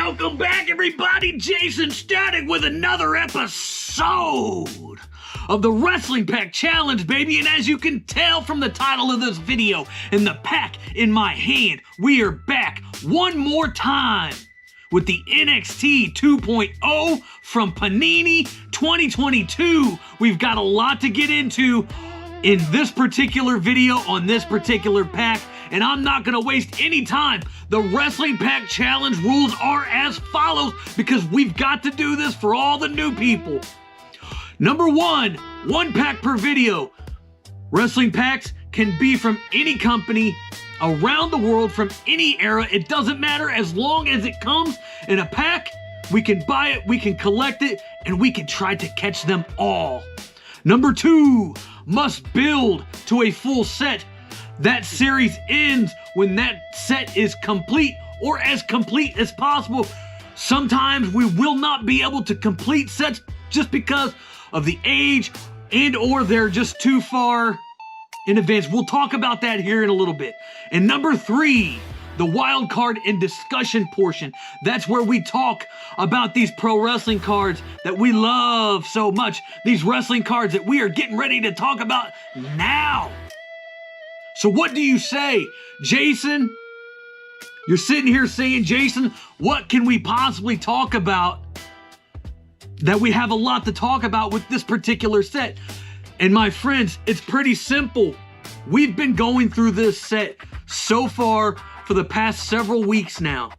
Welcome back, everybody. Jaysin Static with another episode of the Wrestling Pack Challenge, baby. And as you can tell from the title of this video and the pack in my hand, we are back one more time with the NXT 2.0 from Panini 2022. We've got a lot to get into in this particular video on this particular pack, and I'm not going to waste any time. The Wrestling Pack Challenge rules are as follows because we've got to do this for all the new people. Number one pack per video. Wrestling packs can be from any company around the world from any era. It doesn't matter as long as it comes in a pack. We can buy it, we can collect it, and we can try to catch them all. Number two, must build to a full set. That series ends when that set is complete or as complete as possible. Sometimes we will not be able to complete sets just because of the age and or they're just too far in advance. We'll talk about that here in a little bit. And number three, the wild card and discussion portion. That's where we talk about these pro wrestling cards that we love so much. These wrestling cards that we are getting ready to talk about now. So what do you say, Jaysin? You're sitting here saying, Jaysin, what can we possibly talk about that we have a lot to talk about with this particular set? And my friends, it's pretty simple. We've been going through this set so far for the past several weeks now.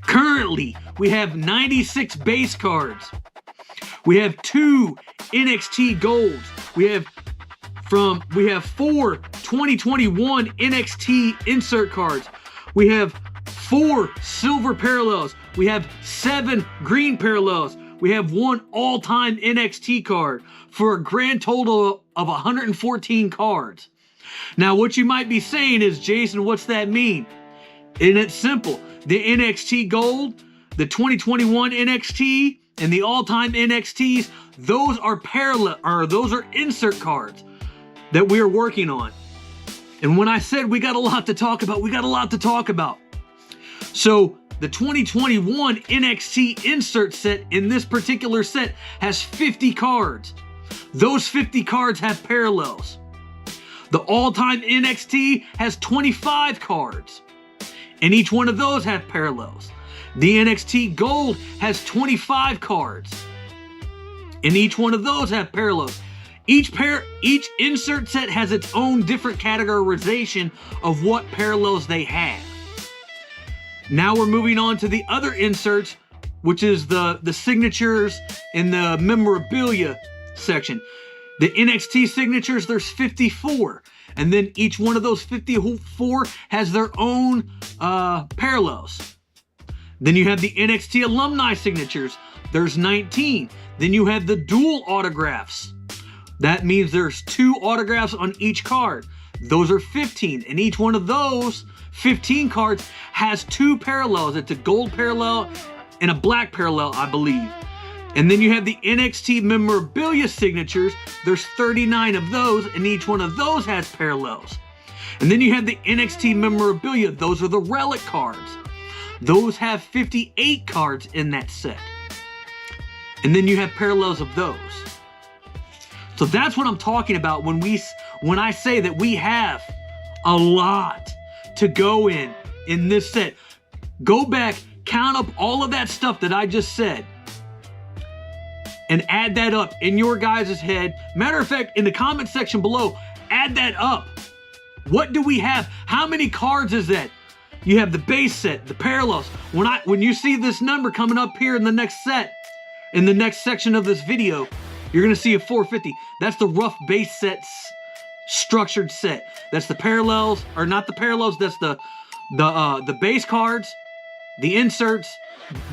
Currently, we have 96 base cards. We have 2 NXT golds. We have 4 2021 NXT insert cards. We have 4 silver parallels. We have 7 green parallels. We have 1 all-time NXT card for a grand total of 114 cards. Now, what you might be saying is, Jaysin, what's that mean? And it's simple. The NXT Gold, the 2021 NXT, and the all-time NXTs, those are insert cards that we are working on. And when I said we got a lot to talk about, we got a lot to talk about. So the 2021 NXT insert set in this particular set has 50 cards. Those 50 cards have parallels. The all-time NXT has 25 cards, and each one of those have parallels. The NXT Gold has 25 cards, and each one of those have parallels. Each insert set has its own different categorization of what parallels they have. Now we're moving on to the other inserts, which is the signatures in the memorabilia section. The NXT signatures, there's 54. And then each one of those 54 has their own parallels. Then you have the NXT alumni signatures. There's 19. Then you have the dual autographs. That means there's 2 autographs on each card. Those are 15. And each one of those 15 cards has 2 parallels. It's a gold parallel and a black parallel, I believe. And then you have the NXT memorabilia signatures. There's 39 of those, and each one of those has parallels. And then you have the NXT memorabilia. Those are the relic cards. Those have 58 cards in that set. And then you have parallels of those. So that's what I'm talking about when I say that we have a lot to go in this set. Go back, count up all of that stuff that I just said, and add that up in your guys' head. Matter of fact, in the comment section below, add that up. What do we have? How many cards is that? You have the base set, the parallels. When you see this number coming up here in the next set, in the next section of this video, you're gonna see a 450. That's the rough base sets structured set. That's the parallels, or not the parallels, that's the base cards, the inserts,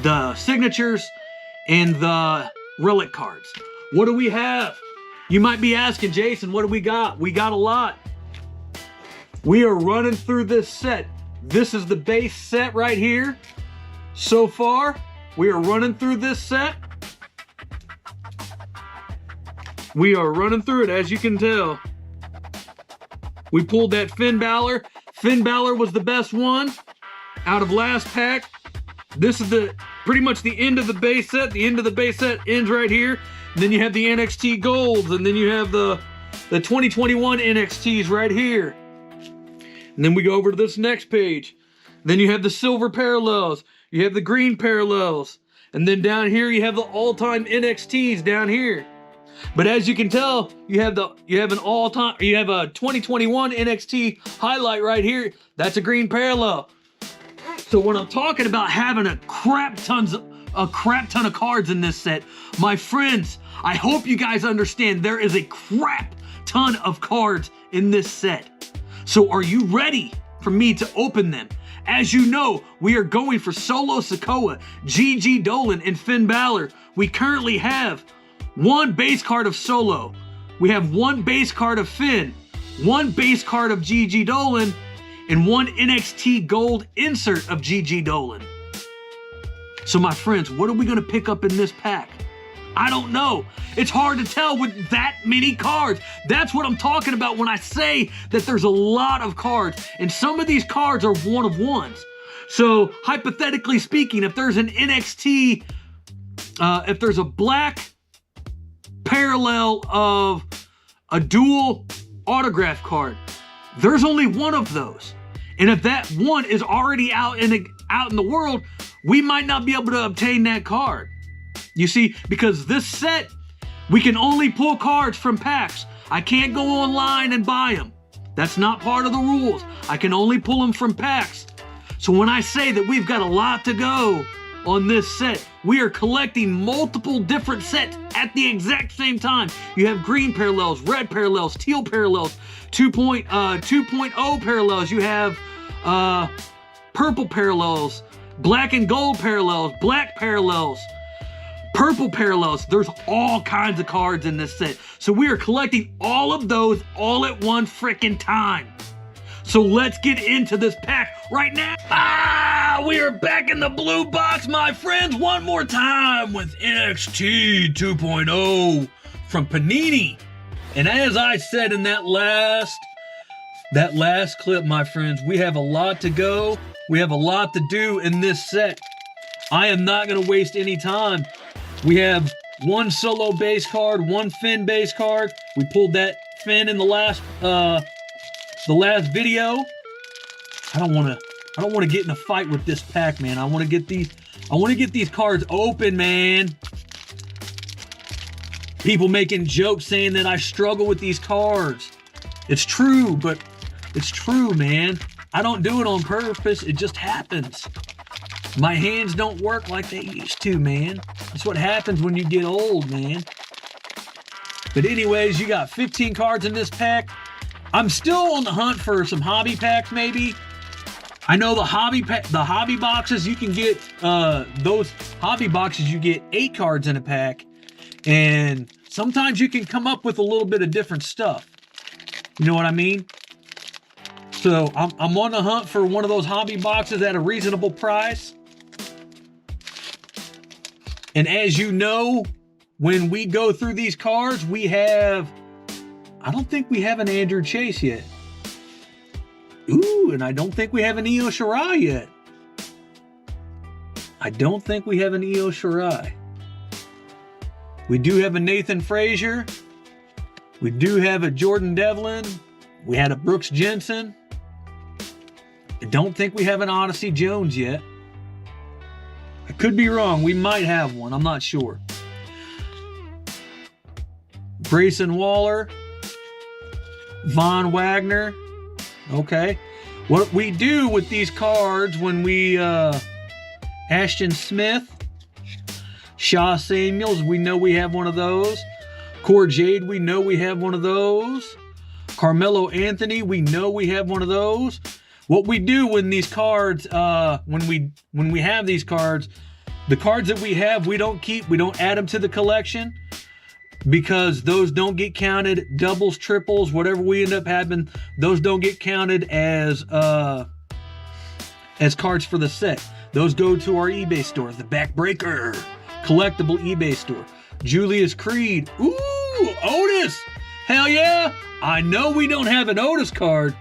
the signatures, and the relic cards. What do we have? You might be asking, Jaysin, what do we got? We got a lot. We are running through this set. This is the base set right here. So far, we are running through this set. We are running through it, as you can tell. We pulled that Finn Balor. Finn Balor was the best one out of last pack. This is the pretty much the end of the base set. The end of the base set ends right here. And then you have the NXT Golds, and then you have the 2021 NXTs right here. And then we go over to this next page. Then you have the silver parallels. You have the green parallels. And then down here you have the all-time NXTs down here. But as you can tell, you have a 2021 NXT highlight right here. That's a green parallel. So when I'm talking about having a crap ton of cards in this set, my friends, I hope you guys understand there is a crap ton of cards in this set. So are you ready for me to open them? As you know, we are going for Solo Sikoa, Gigi Dolan, and Finn Balor. We currently have one base card of Solo. We have one base card of Finn, one base card of Gigi Dolan, and one NXT Gold insert of Gigi Dolan. So my friends, what are we gonna pick up in this pack? I don't know. It's hard to tell with that many cards. That's what I'm talking about when I say that there's a lot of cards. And some of these cards are one of ones. So hypothetically speaking, if there's an NXT, if there's a black parallel of a dual autograph card, there's only one of those. And if that one is already out in the world, we might not be able to obtain that card. You see, because this set, we can only pull cards from packs. I can't go online and buy them. That's not part of the rules. I can only pull them from packs. So when I say that we've got a lot to go on this set, we are collecting multiple different sets at the exact same time. You have green parallels, red parallels, teal parallels, 2.0 parallels. You have purple parallels, black and gold parallels, black parallels, purple parallels. There's all kinds of cards in this set. So we are collecting all of those all at one freaking time. So let's get into this pack right now. We are back in the blue box, my friends, one more time with NXT 2.0 from Panini. And as I said in that last clip, my friends, we have a lot to go. We have a lot to do in this set. I am not going to waste any time. We have one Solo base card, one Finn base card. We pulled that Finn in the last video. I don't want to get in a fight with this pack, man. I want to get these cards open, man. People making jokes saying that I struggle with these cards. It's true, but it's true, man. I don't do it on purpose. It just happens. My hands don't work like they used to, man. That's what happens when you get old, man. But anyways, you got 15 cards in this pack. I'm still on the hunt for some hobby packs, maybe. I know the hobby boxes, you can get, those hobby boxes, you get 8 cards in a pack. And sometimes you can come up with a little bit of different stuff. You know what I mean? So I'm on the hunt for one of those hobby boxes at a reasonable price. And as you know, when we go through these cards, I don't think we have an Andrew Chase yet. Ooh, and I don't think we have an Io Shirai yet. I don't think we have an Io Shirai. We do have a Nathan Frazier. We do have a Jordan Devlin. We had a Brooks Jensen. I don't think we have an Odyssey Jones yet. I could be wrong. We might have one. I'm not sure. Grayson Waller. Von Wagner. Okay. What we do with these cards when we Ashton Smith, Shaw Samuels, we know we have one of those. Core Jade, we know we have one of those. Carmelo Anthony, we know we have one of those. What we do when these cards, when we have these cards, the cards that we have, we don't keep, we don't add them to the collection because those don't get counted. Doubles, triples, whatever we end up having, those don't get counted as cards for the set. Those go to our eBay store, the Backbreaker collectible eBay store. Julius Creed, ooh, Otis, hell yeah. I know we don't have an Otis card.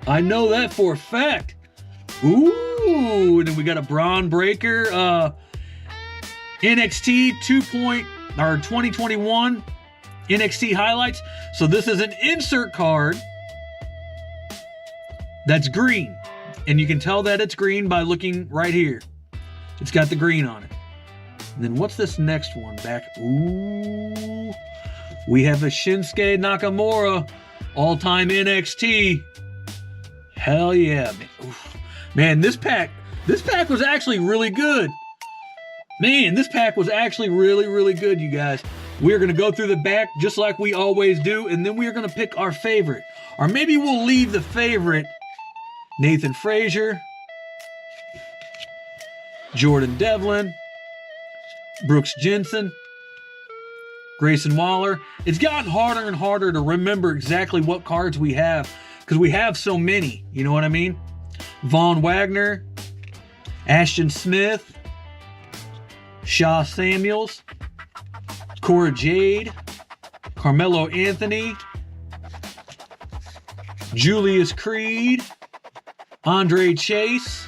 I know that for a fact. Ooh, Ooh, and then we got a Bron Breakker, NXT 2021 NXT highlights. So this is an insert card that's green. And you can tell that it's green by looking right here. It's got the green on it. And then what's this next one back? Ooh, we have a Shinsuke Nakamura all-time NXT. Hell yeah, man. Oof. Man, this pack was actually really good. Man, this pack was actually really, really good, you guys. We're going to go through the back just like we always do, and then we're going to pick our favorite. Or maybe we'll leave the favorite. Nathan Frazier, Jordan Devlin, Brooks Jensen, Grayson Waller. It's gotten harder and harder to remember exactly what cards we have because we have so many, you know what I mean? Von Wagner, Ashton Smith, Shaw Samuels, Cora Jade, Carmelo Anthony, Julius Creed, Andre Chase,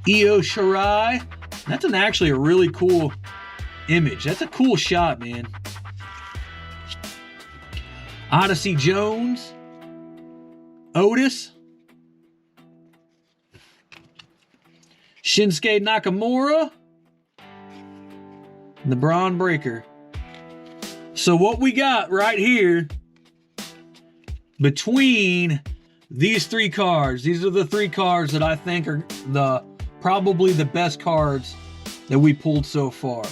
Io Shirai. That's actually a really cool image. That's a cool shot, man. Odyssey Jones, Otis, Shinsuke Nakamura, and the Bron Breakker. So what we got right here between these three cards, these are the three cards that I think are probably the best cards that we pulled so far.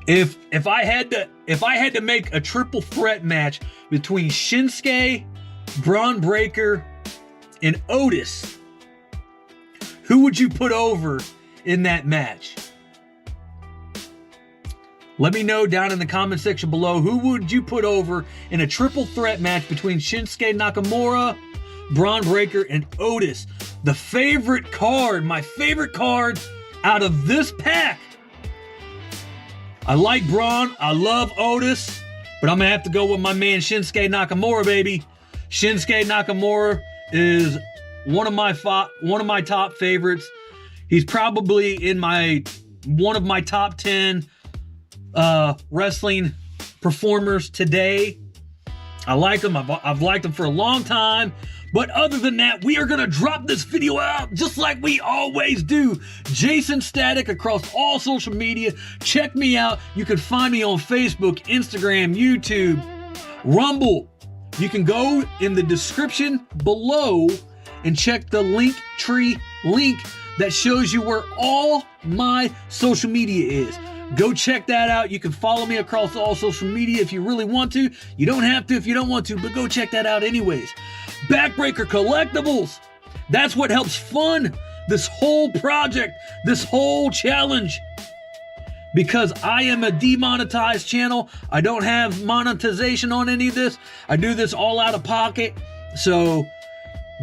If I had to make a triple threat match between Shinsuke, Bron Breakker, and Otis, who would you put over in that match? Let me know down in the comment section below. Who would you put over in a triple threat match between Shinsuke Nakamura, Bron Breakker, and Otis? The favorite card, my favorite card out of this pack. I like Bron, I love Otis, but I'm gonna have to go with my man Shinsuke Nakamura, baby. Shinsuke Nakamura is one of my top favorites. He's probably in one of my top 10 wrestling performers today. I like him. I've liked him for a long time. But other than that, we are going to drop this video out just like we always do. Jaysin Static across all social media. Check me out. You can find me on Facebook, Instagram, YouTube, Rumble. You can go in the description below and check the Linktree link that shows you where all my social media is. Go check that out. You can follow me across all social media if you really want to. You don't have to if you don't want to, but go check that out anyways. Backbreaker Collectibles. That's what helps fund this whole project, this whole challenge. Because I am a demonetized channel. I don't have monetization on any of this. I do this all out of pocket. So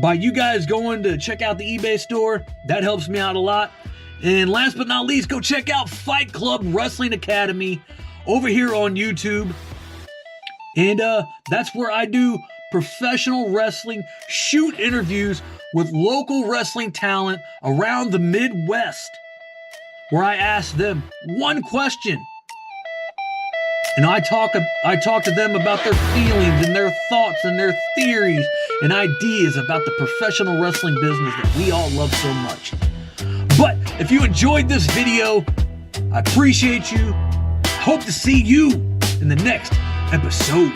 by you guys going to check out the eBay store, that helps me out a lot. And last but not least, go check out Fight Club Wrestling Academy over here on YouTube. And that's where I do professional wrestling shoot interviews with local wrestling talent around the Midwest, where I ask them one question. And I talk to them about their feelings and their thoughts and their theories and ideas about the professional wrestling business that we all love so much. But if you enjoyed this video, I appreciate you. Hope to see you in the next episode.